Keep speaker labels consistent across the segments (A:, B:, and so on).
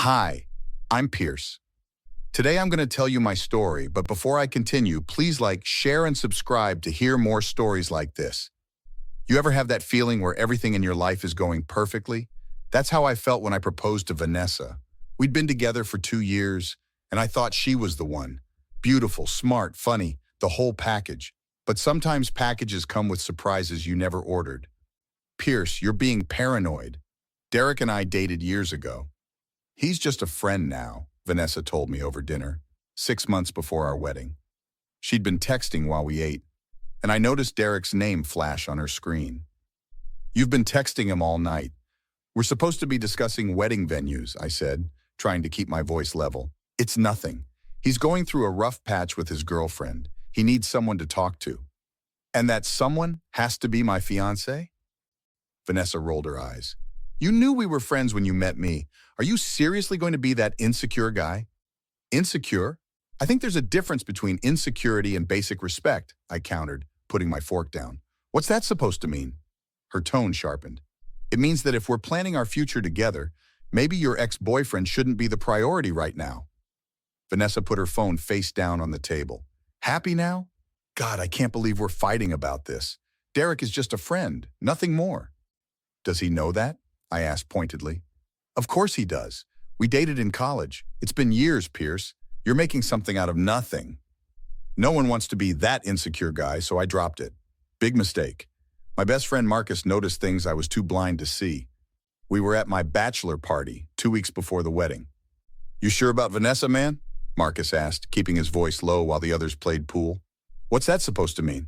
A: Hi, I'm Pierce. Today I'm going to tell you my story, but before I continue, please like, share, and subscribe to hear more stories like this. You ever have that feeling where everything in your life is going perfectly? That's how I felt when I proposed to Vanessa. We'd been together for 2 years, and I thought she was the one. Beautiful, smart, funny, the whole package. But sometimes packages come with surprises you never ordered. Pierce, you're being paranoid. Derek and I dated years ago. He's just a friend now, Vanessa told me over dinner, 6 months before our wedding. She'd been texting while we ate, and I noticed Derek's name flash on her screen. You've been texting him all night. We're supposed to be discussing wedding venues, I said, trying to keep my voice level. It's nothing. He's going through a rough patch with his girlfriend. He needs someone to talk to. And that someone has to be my fiancé? Vanessa rolled her eyes. You knew we were friends when you met me. Are you seriously going to be that insecure guy? Insecure? I think there's a difference between insecurity and basic respect, I countered, putting my fork down. What's that supposed to mean? Her tone sharpened. It means that if we're planning our future together, maybe your ex-boyfriend shouldn't be the priority right now. Vanessa put her phone face down on the table. Happy now? God, I can't believe we're fighting about this. Derek is just a friend, nothing more. Does he know that? I asked pointedly. Of course he does. We dated in college. It's been years, Pierce. You're making something out of nothing. No one wants to be that insecure guy, so I dropped it. Big mistake. My best friend Marcus noticed things I was too blind to see. We were at my bachelor party 2 weeks before the wedding. You sure about Vanessa, man? Marcus asked, keeping his voice low while the others played pool. What's that supposed to mean?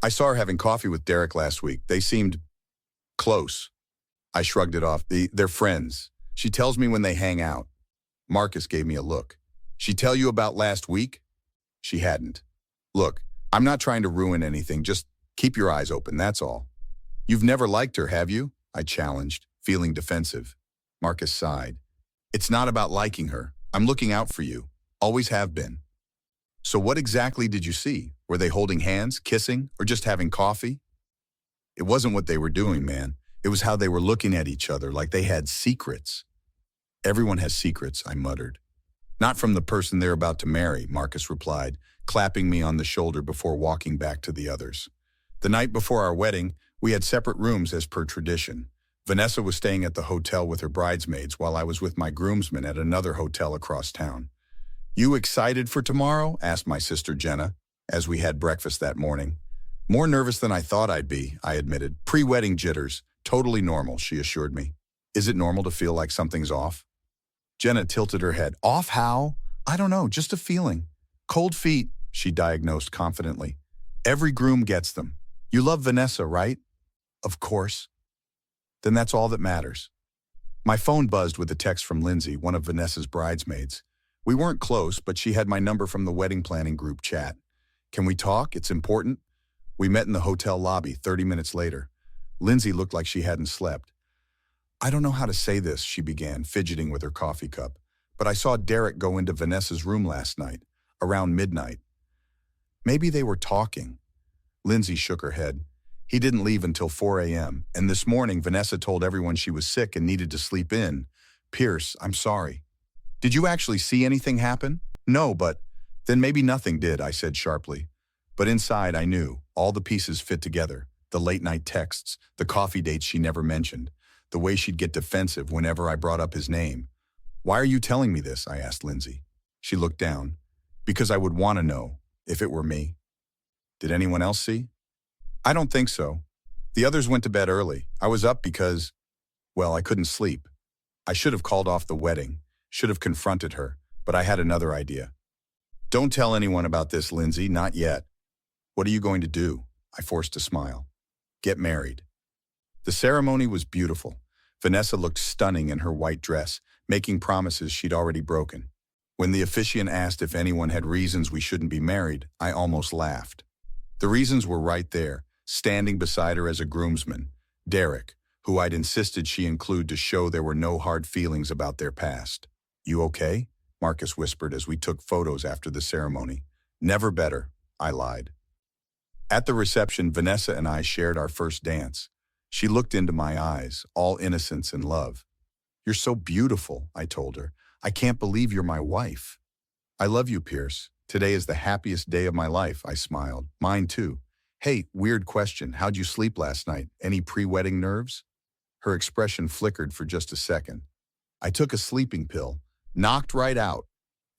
A: I saw her having coffee with Derek last week. They seemed close. I shrugged it off. They're friends. She tells me when they hang out. Marcus gave me a look. She tell you about last week? She hadn't. Look, I'm not trying to ruin anything. Just keep your eyes open, that's all. You've never liked her, have you? I challenged, feeling defensive. Marcus sighed. It's not about liking her. I'm looking out for you. Always have been. So what exactly did you see? Were they holding hands, kissing, or just having coffee? It wasn't what they were doing, man. It was how they were looking at each other, like they had secrets. Everyone has secrets, I muttered. Not from the person they're about to marry, Marcus replied, clapping me on the shoulder before walking back to the others. The night before our wedding, we had separate rooms as per tradition. Vanessa was staying at the hotel with her bridesmaids while I was with my groomsmen at another hotel across town. You excited for tomorrow? Asked my sister Jenna, as we had breakfast that morning. More nervous than I thought I'd be, I admitted. Pre-wedding jitters. Totally normal, she assured me. Is it normal to feel like something's off? Jenna tilted her head. Off how? I don't know, just a feeling. Cold feet, she diagnosed confidently. Every groom gets them. You love Vanessa, right? Of course. Then that's all that matters. My phone buzzed with a text from Lindsay, one of Vanessa's bridesmaids. We weren't close, but she had my number from the wedding planning group chat. Can we talk? It's important. We met in the hotel lobby 30 minutes later. Lindsay looked like she hadn't slept. I don't know how to say this, she began, fidgeting with her coffee cup, but I saw Derek go into Vanessa's room last night, around midnight. Maybe they were talking. Lindsay shook her head. He didn't leave until 4 a.m., and this morning Vanessa told everyone she was sick and needed to sleep in. Pierce, I'm sorry. Did you actually see anything happen? No, but then maybe nothing did, I said sharply. But inside I knew, all the pieces fit together. The late-night texts, the coffee dates she never mentioned, the way she'd get defensive whenever I brought up his name. Why are you telling me this? I asked Lindsay. She looked down. Because I would want to know, if it were me. Did anyone else see? I don't think so. The others went to bed early. I was up because, well, I couldn't sleep. I should have called off the wedding, should have confronted her, but I had another idea. Don't tell anyone about this, Lindsay, not yet. What are you going to do? I forced a smile. Get married. The ceremony was beautiful. Vanessa looked stunning in her white dress, making promises she'd already broken. When the officiant asked if anyone had reasons we shouldn't be married, I almost laughed. The reasons were right there, standing beside her as a groomsman, Derek, who I'd insisted she include to show there were no hard feelings about their past. You okay? Marcus whispered as we took photos after the ceremony. Never better, I lied. At the reception, Vanessa and I shared our first dance. She looked into my eyes, all innocence and love. You're so beautiful, I told her. I can't believe you're my wife. I love you, Pierce. Today is the happiest day of my life, I smiled. Mine too. Hey, weird question. How'd you sleep last night? Any pre-wedding nerves? Her expression flickered for just a second. I took a sleeping pill. Knocked right out.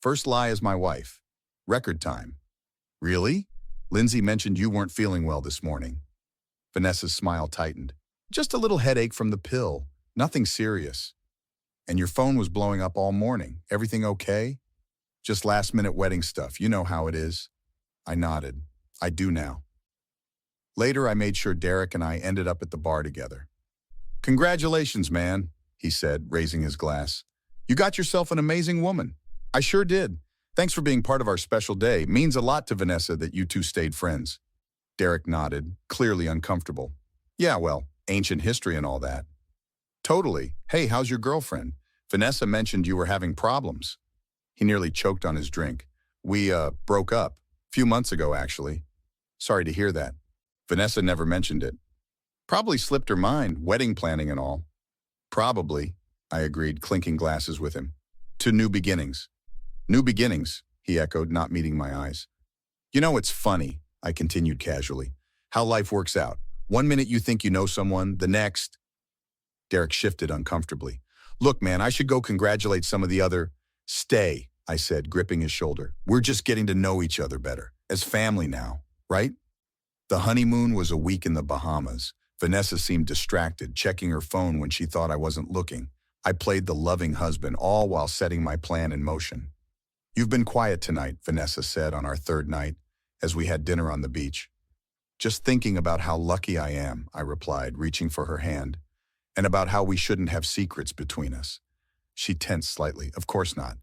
A: First lie as my wife. Record time. Really? Lindsay mentioned you weren't feeling well this morning. Vanessa's smile tightened. Just a little headache from the pill. Nothing serious. And your phone was blowing up all morning. Everything okay? Just last-minute wedding stuff. You know how it is. I nodded. I do now. Later, I made sure Derek and I ended up at the bar together. Congratulations, man, he said, raising his glass. You got yourself an amazing woman. I sure did. Thanks for being part of our special day. Means a lot to Vanessa that you two stayed friends. Derek nodded, clearly uncomfortable. Yeah, well, ancient history and all that. Totally. Hey, how's your girlfriend? Vanessa mentioned you were having problems. He nearly choked on his drink. We, broke up. Few months ago, actually. Sorry to hear that. Vanessa never mentioned it. Probably slipped her mind, wedding planning and all. Probably, I agreed, clinking glasses with him. To new beginnings. New beginnings, he echoed, not meeting my eyes. You know, it's funny, I continued casually, how life works out. One minute you think you know someone, the next. Derek shifted uncomfortably. Look, man, I should go congratulate some of the other. Stay, I said, gripping his shoulder. We're just getting to know each other better, as family now, right? The honeymoon was a week in the Bahamas. Vanessa seemed distracted, checking her phone when she thought I wasn't looking. I played the loving husband, all while setting my plan in motion. You've been quiet tonight, Vanessa said on our third night, as we had dinner on the beach. Just thinking about how lucky I am, I replied, reaching for her hand, and about how we shouldn't have secrets between us. She tensed slightly. Of course not.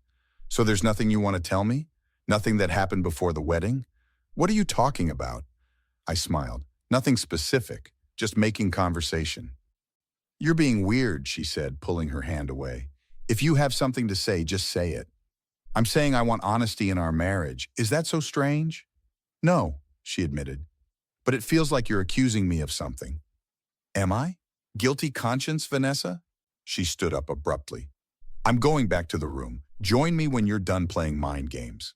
A: So there's nothing you want to tell me? Nothing that happened before the wedding? What are you talking about? I smiled. Nothing specific, just making conversation. You're being weird, she said, pulling her hand away. If you have something to say, just say it. I'm saying I want honesty in our marriage. Is that so strange? No, she admitted. But it feels like you're accusing me of something. Am I? Guilty conscience, Vanessa? She stood up abruptly. I'm going back to the room. Join me when you're done playing mind games.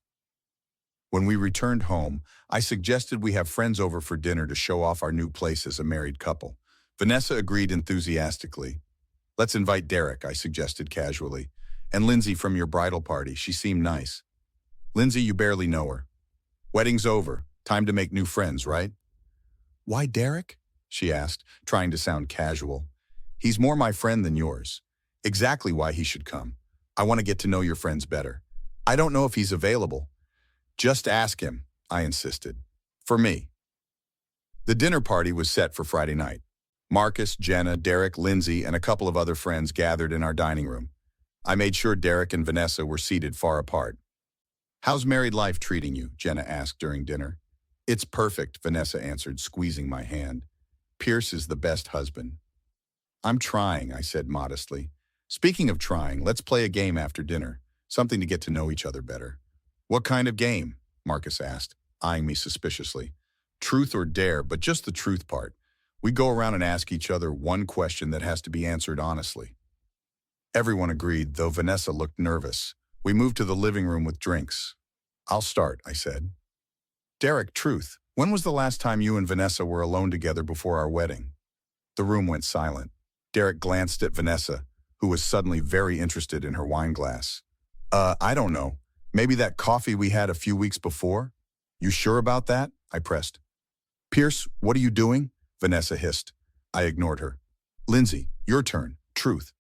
A: When we returned home, I suggested we have friends over for dinner to show off our new place as a married couple. Vanessa agreed enthusiastically. Let's invite Derek, I suggested casually. And Lindsay from your bridal party. She seemed nice. Lindsay, you barely know her. Wedding's over. Time to make new friends, right? Why Derek? She asked, trying to sound casual. He's more my friend than yours. Exactly why he should come. I want to get to know your friends better. I don't know if he's available. Just ask him, I insisted. For me. The dinner party was set for Friday night. Marcus, Jenna, Derek, Lindsay, and a couple of other friends gathered in our dining room. I made sure Derek and Vanessa were seated far apart. How's married life treating you? Jenna asked during dinner. It's perfect, Vanessa answered, squeezing my hand. Pierce is the best husband. I'm trying, I said modestly. Speaking of trying, let's play a game after dinner, something to get to know each other better. What kind of game? Marcus asked, eyeing me suspiciously. Truth or dare, but just the truth part. We go around and ask each other one question that has to be answered honestly. Everyone agreed, though Vanessa looked nervous. We moved to the living room with drinks. I'll start, I said. Derek, truth. When was the last time you and Vanessa were alone together before our wedding? The room went silent. Derek glanced at Vanessa, who was suddenly very interested in her wine glass. I don't know. Maybe that coffee we had a few weeks before? You sure about that? I pressed. Pierce, what are you doing? Vanessa hissed. I ignored her. Lindsay, your turn. Truth.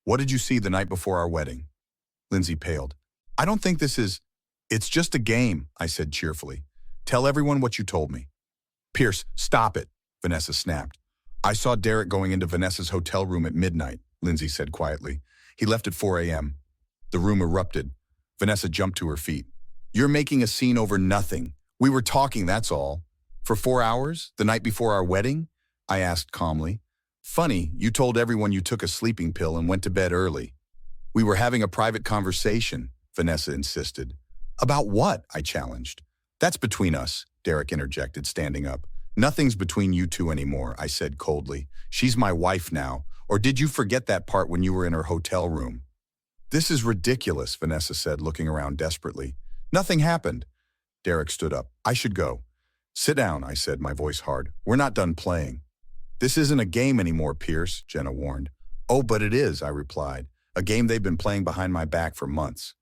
A: What did you see the night before our wedding? Lindsay paled. I don't think this is... It's just a game, I said cheerfully. Tell everyone what you told me. Pierce, stop it, Vanessa snapped. I saw Derek going into Vanessa's hotel room at midnight, Lindsay said quietly. He left at 4 a.m. The room erupted. Vanessa jumped to her feet. You're making a scene over nothing. We were talking, that's all. For 4 hours, the night before our wedding? I asked calmly. Funny, you told everyone you took a sleeping pill and went to bed early. We were having a private conversation, Vanessa insisted. About what? I challenged. That's between us, Derek interjected, standing up. Nothing's between you two anymore, I said coldly. She's my wife now. Or did you forget that part when you were in her hotel room? This is ridiculous, Vanessa said, looking around desperately. Nothing happened. Derek stood up. I should go. Sit down, I said, my voice hard. We're not done playing. This isn't a game anymore, Pierce, Jenna warned. Oh, but it is, I replied. A game they've been playing behind my back for months.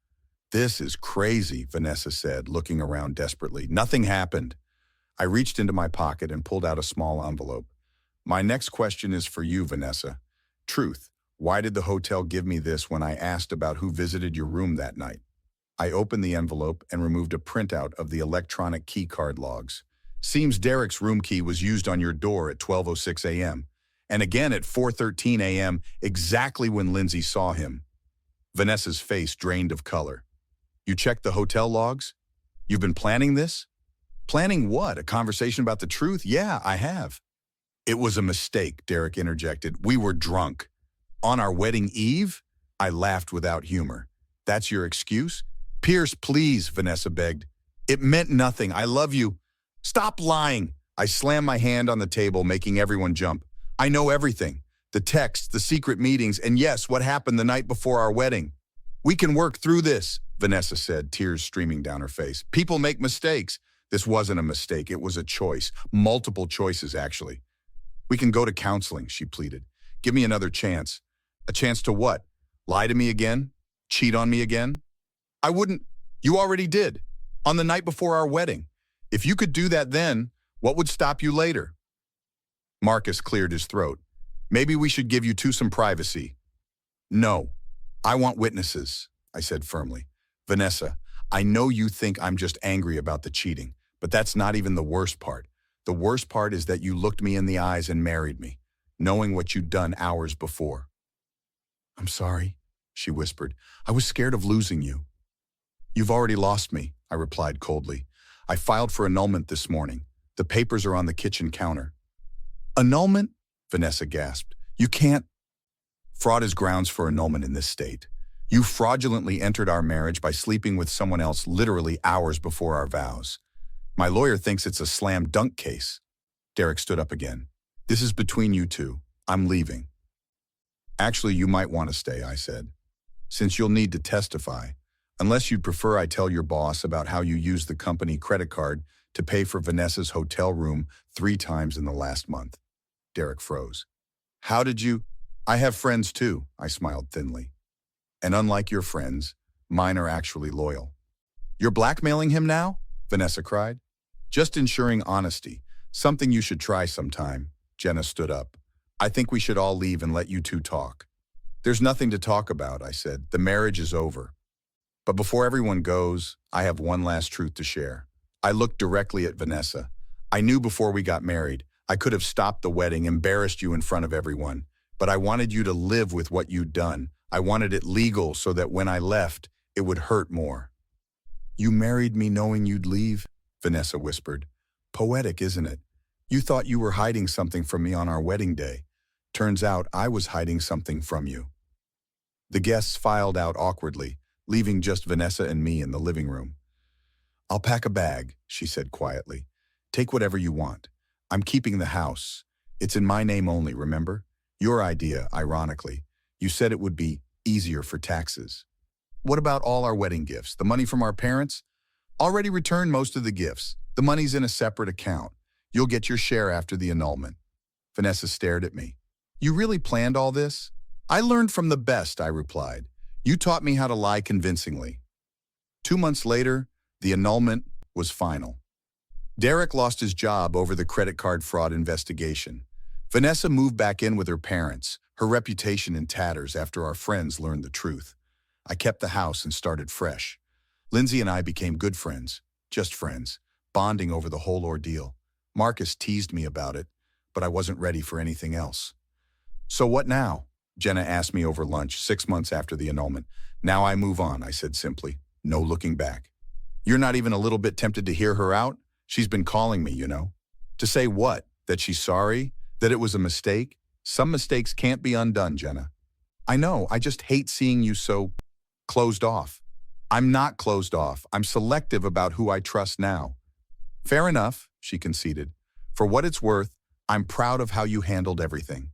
A: This is crazy, Vanessa said, looking around desperately. Nothing happened. I reached into my pocket and pulled out a small envelope. My next question is for you, Vanessa. Truth, why did the hotel give me this when I asked about who visited your room that night? I opened the envelope and removed a printout of the electronic key card logs. Seems Derek's room key was used on your door at 12:06 a.m. and again at 4:13 a.m., exactly when Lindsay saw him. Vanessa's face drained of color. You checked the hotel logs? You've been planning this? Planning what? A conversation about the truth? Yeah, I have. It was a mistake, Derek interjected. We were drunk. On our wedding eve? I laughed without humor. That's your excuse? Pierce, please, Vanessa begged. It meant nothing. I love you. Stop lying. I slammed my hand on the table, making everyone jump. I know everything. The texts, the secret meetings, and yes, what happened the night before our wedding. We can work through this, Vanessa said, tears streaming down her face. People make mistakes. This wasn't a mistake. It was a choice. Multiple choices, actually. We can go to counseling, she pleaded. Give me another chance. A chance to what? Lie to me again? Cheat on me again? I wouldn't. You already did. On the night before our wedding. If you could do that then, what would stop you later? Marcus cleared his throat. Maybe we should give you two some privacy. No, I want witnesses, I said firmly. Vanessa, I know you think I'm just angry about the cheating, but that's not even the worst part. The worst part is that you looked me in the eyes and married me, knowing what you'd done hours before. I'm sorry, she whispered. I was scared of losing you. You've already lost me, I replied coldly. I filed for annulment this morning. The papers are on the kitchen counter. Annulment? Vanessa gasped. You can't. Fraud is grounds for annulment in this state. You fraudulently entered our marriage by sleeping with someone else literally hours before our vows. My lawyer thinks it's a slam dunk case. Derek stood up again. This is between you two. I'm leaving. Actually, you might want to stay, I said, since you'll need to testify. Unless you'd prefer I tell your boss about how you used the company credit card to pay for Vanessa's hotel room 3 times in the last month. Derek froze. How did you? I have friends too, I smiled thinly. And unlike your friends, mine are actually loyal. You're blackmailing him now? Vanessa cried. Just ensuring honesty, something you should try sometime. Jenna stood up. I think we should all leave and let you two talk. There's nothing to talk about, I said. The marriage is over. But before everyone goes, I have one last truth to share. I looked directly at Vanessa. I knew before we got married, I could have stopped the wedding, embarrassed you in front of everyone. But I wanted you to live with what you'd done. I wanted it legal so that when I left, it would hurt more. You married me knowing you'd leave, Vanessa whispered. Poetic, isn't it? You thought you were hiding something from me on our wedding day. Turns out I was hiding something from you. The guests filed out awkwardly, leaving just Vanessa and me in the living room. I'll pack a bag, she said quietly. Take whatever you want. I'm keeping the house. It's in my name only, remember? Your idea, ironically. You said it would be easier for taxes. What about all our wedding gifts? The money from our parents? Already returned most of the gifts. The money's in a separate account. You'll get your share after the annulment. Vanessa stared at me. You really planned all this? I learned from the best, I replied. You taught me how to lie convincingly. 2 months later, the annulment was final. Derek lost his job over the credit card fraud investigation. Vanessa moved back in with her parents, her reputation in tatters after our friends learned the truth. I kept the house and started fresh. Lindsay and I became good friends, just friends, bonding over the whole ordeal. Marcus teased me about it, but I wasn't ready for anything else. So what now? Jenna asked me over lunch 6 months after the annulment. Now I move on, I said simply. No looking back. You're not even a little bit tempted to hear her out? She's been calling me, you know. To say what? That she's sorry? That it was a mistake? Some mistakes can't be undone, Jenna. I know, I just hate seeing you so closed off. I'm not closed off. I'm selective about who I trust now. Fair enough, she conceded. For what it's worth, I'm proud of how you handled everything.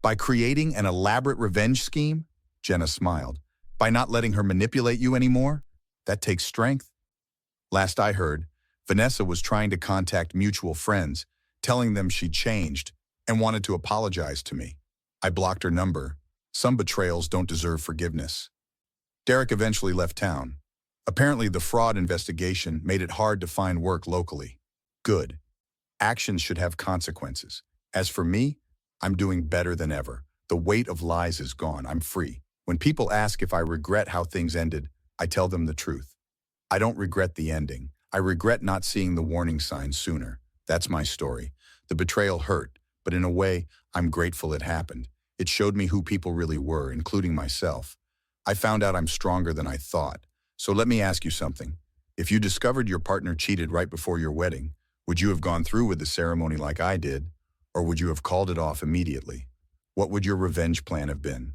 A: By creating an elaborate revenge scheme? Jenna smiled. By not letting her manipulate you anymore? That takes strength. Last I heard, Vanessa was trying to contact mutual friends, telling them she'd changed and wanted to apologize to me. I blocked her number. Some betrayals don't deserve forgiveness. Derek eventually left town. Apparently, the fraud investigation made it hard to find work locally. Good. Actions should have consequences. As for me, I'm doing better than ever. The weight of lies is gone. I'm free. When people ask if I regret how things ended, I tell them the truth. I don't regret the ending. I regret not seeing the warning signs sooner. That's my story. The betrayal hurt, but in a way, I'm grateful it happened. It showed me who people really were, including myself. I found out I'm stronger than I thought. So let me ask you something. If you discovered your partner cheated right before your wedding, would you have gone through with the ceremony like I did, or would you have called it off immediately? What would your revenge plan have been?